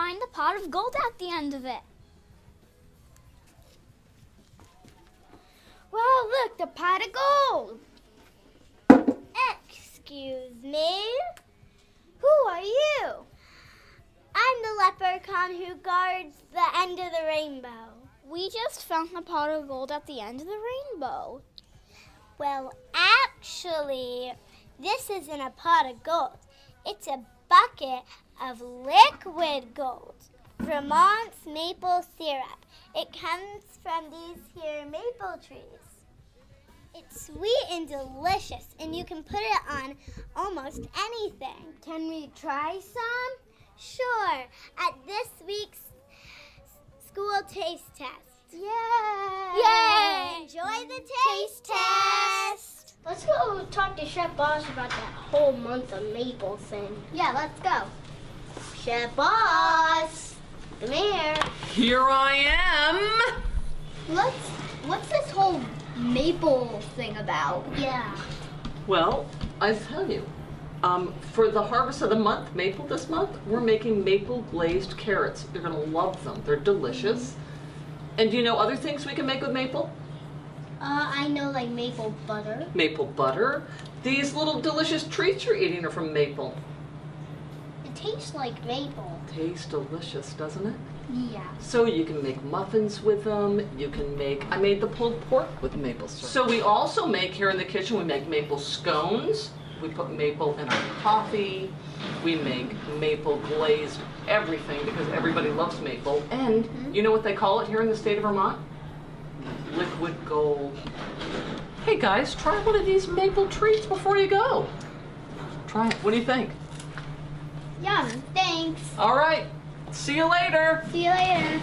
find the pot of gold at the end of it. Wow, look, the pot of gold. Excuse me? Who are you? I'm the leprechaun who guards the end of the rainbow. We just found the pot of gold at the end of the rainbow. Well, actually, this isn't a pot of gold. It's a bucket of liquid gold. Vermont's maple syrup. It comes from these here maple trees. It's sweet and delicious, and you can put it on almost anything. Can we try some? Sure, at this week's school taste test. Yay! Yay! Enjoy the taste test! Let's go talk to Chef Boss about that whole month of maple thing. Yeah, let's go. Chef Boss, come here. Here I am. What's this whole maple thing about? Yeah. Well, I tell you, for the harvest of the month, maple this month, we're making maple glazed carrots. You're gonna love them. They're delicious. And do you know other things we can make with maple? I know like maple butter. Maple butter. These little delicious treats you're eating are from maple. It tastes like maple. Tastes delicious, doesn't it? Yeah. So you can make muffins with them. You can make, I made the pulled pork with maple syrup. So we also make here in the kitchen, we make maple scones. We put maple in our coffee. We make maple glazed everything because everybody loves maple. And you know what they call it here in the state of Vermont? Liquid gold. Hey guys, try one of these maple treats before you go. Try it. What do you think? Yum, thanks. All right. See you later. See you later.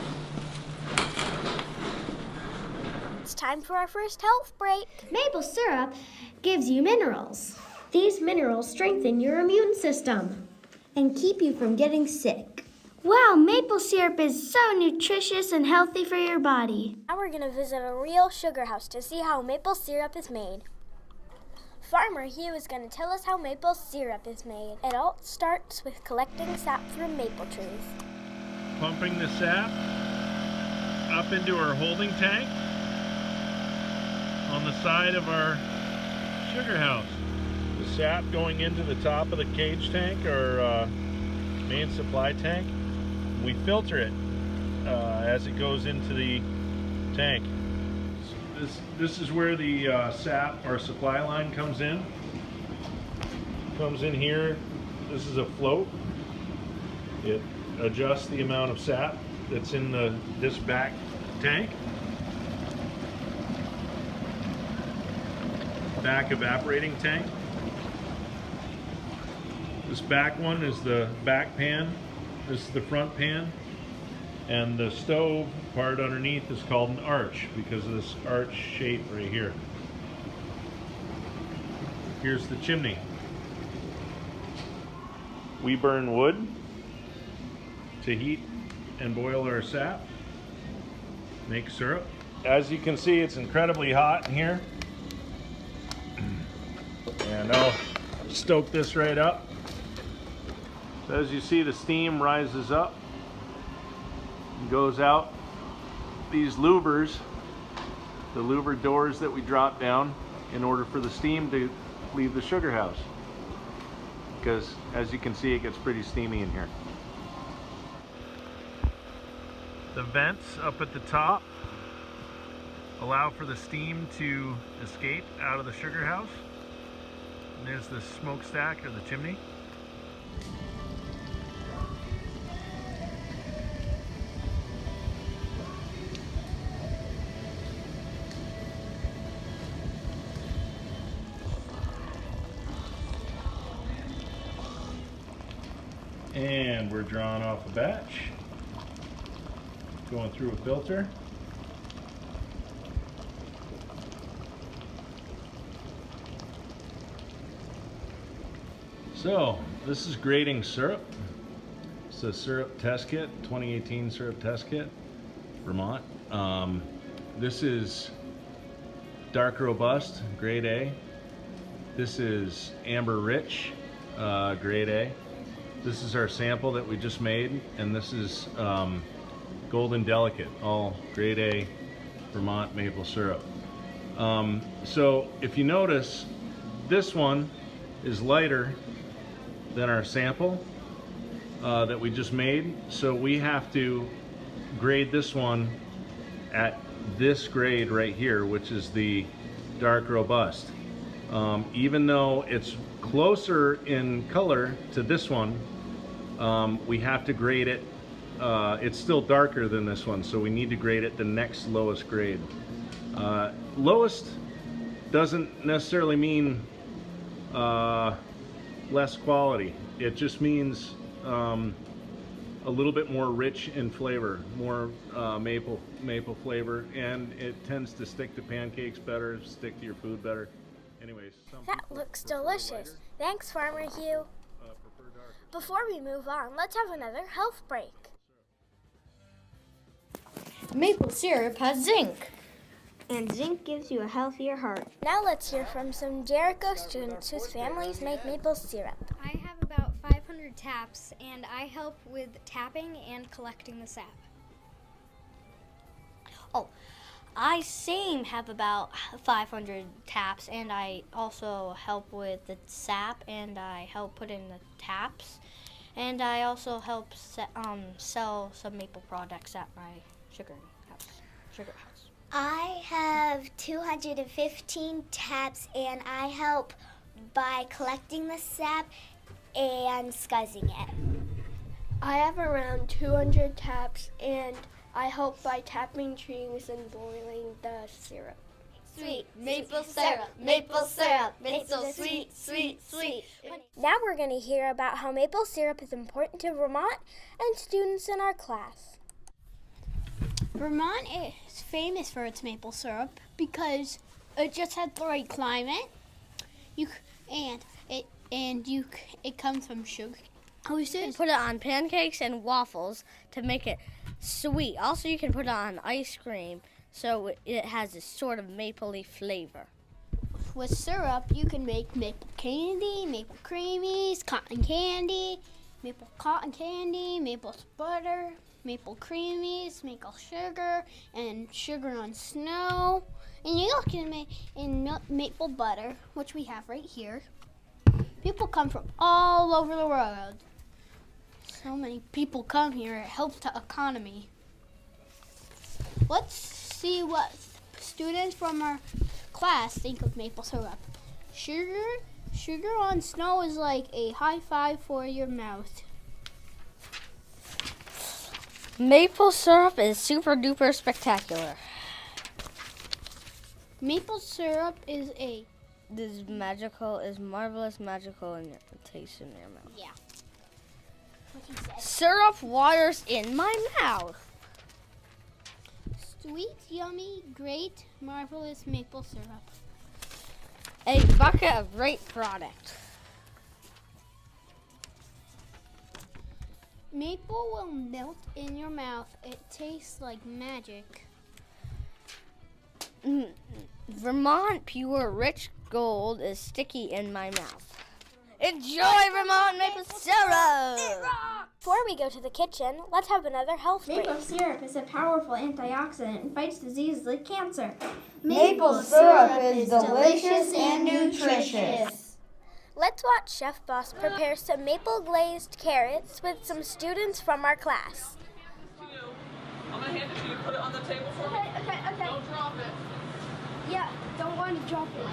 It's time for our first health break. Maple syrup gives you minerals. These minerals strengthen your immune system and keep you from getting sick. Wow, maple syrup is so nutritious and healthy for your body. Now we're going to visit a real sugar house to see how maple syrup is made. Farmer Hugh is going to tell us how maple syrup is made. It all starts with collecting sap from maple trees. Pumping the sap up into our holding tank on the side of our sugar house. The sap going into the top of the cage tank, or main supply tank. We filter it as it goes into the tank. This is where the sap, our supply line, comes in. Comes in here. This is a float. It adjusts the amount of sap that's in this back tank. Back evaporating tank. This back one is the back pan. This is the front pan. And the stove part underneath is called an arch because of this arch shape right here. Here's the chimney. We burn wood to heat and boil our sap, make syrup. As you can see, it's incredibly hot in here. And I'll stoke this right up. So as you see, the steam rises up and goes out these louvers, the louver doors that we drop down in order for the steam to leave the sugar house. Because as you can see, it gets pretty steamy in here. The vents up at the top allow for the steam to escape out of the sugar house. And there's the smokestack or the chimney. And we're drawing off a batch, going through a filter. So this is grading syrup. It's a syrup test kit, 2018 syrup test kit, Vermont. This is dark robust, grade A. This is amber rich, grade A. This is our sample that we just made, and this is Golden Delicate, all grade A Vermont maple syrup. So if you notice, this one is lighter than our sample that we just made, so we have to grade this one at this grade right here, which is the dark robust. Even though it's closer in color to this one, we have to grade it. It's still darker than this one, so we need to grade it the next lowest grade. Lowest doesn't necessarily mean less quality. It just means a little bit more rich in flavor, more maple flavor, and it tends to stick to pancakes better, stick to your food better. Anyways, That looks delicious. Thanks, Farmer Hugh. Before we move on, let's have another health break. Maple syrup has zinc, and zinc gives you a healthier heart. Now let's hear from some Jericho students whose families make maple syrup. I have about 500 taps, and I help with tapping and collecting the sap. Oh, I same have about 500 taps, and I also help with the sap, and I help put in the taps, and I also help sell some maple products at my sugar house. I have 215 taps, and I help by collecting the sap and scuzzing it. I have around 200 taps, and I help by tapping trees and boiling the syrup. Sweet maple syrup, it's so sweet, sweet, sweet. Now we're going to hear about how maple syrup is important to Vermont and students in our class. Vermont is famous for its maple syrup because it just has the right climate. It comes from sugar. You can put it on pancakes and waffles to make it sweet. Also, you can put it on ice cream so it has a sort of mapley flavor. With syrup, you can make maple candy, maple creamies, cotton candy, maple cotton candy, maple butter, maple creamies, maple sugar, and sugar on snow. And you can make maple butter, which we have right here. People come from all over the world. So many people come here. It helps the economy. Let's see what students from our class think of maple syrup. Sugar on snow is like a high five for your mouth. Maple syrup is super duper spectacular. Maple syrup is magical, is marvelous, magical, and it tastes in your mouth. Yeah. Syrup waters in my mouth. Sweet, yummy, great, marvelous maple syrup. A bucket of great product. Maple will melt in your mouth. It tastes like magic. Vermont pure rich gold is sticky in my mouth. Enjoy Vermont maple syrup! Before we go to the kitchen, let's have another health break. Maple syrup is a powerful antioxidant and fights diseases like cancer. Maple syrup is delicious and nutritious. Let's watch Chef Boss prepare some maple glazed carrots with some students from our class. I'm gonna hand it to you. Put it on the table for me. Okay. Don't drop it. Yeah, don't want to drop it.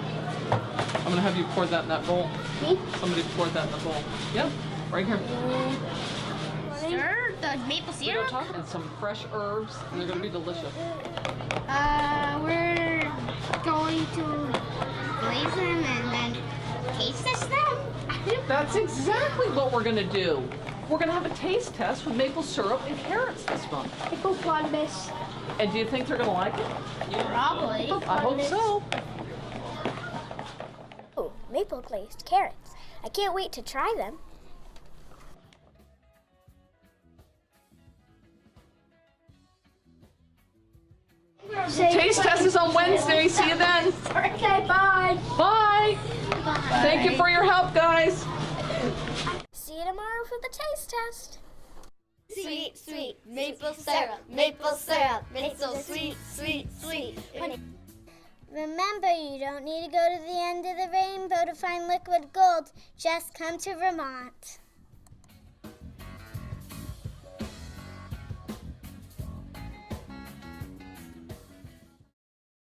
I'm gonna have you pour that in that bowl. Me? Somebody pour that in the bowl. Yep, right here. Sir, the maple We're gonna talk and some fresh herbs, and they're gonna be delicious. We're going to glaze them and then taste test them. That's exactly what we're gonna do. We're gonna have a taste test with maple syrup and carrots this month. Pickle fun, miss. And do you think they're gonna like it? Probably. I hope so. Ooh, maple glazed carrots. I can't wait to try them. Taste test is on Wednesday. See you then. Okay, bye. Bye. Thank you for your help, guys. See you tomorrow for the taste contest? Sweet, sweet maple syrup, it's so sweet, sweet, sweet. Remember, you don't need to go to the end of the rainbow to find liquid gold. Just come to Vermont.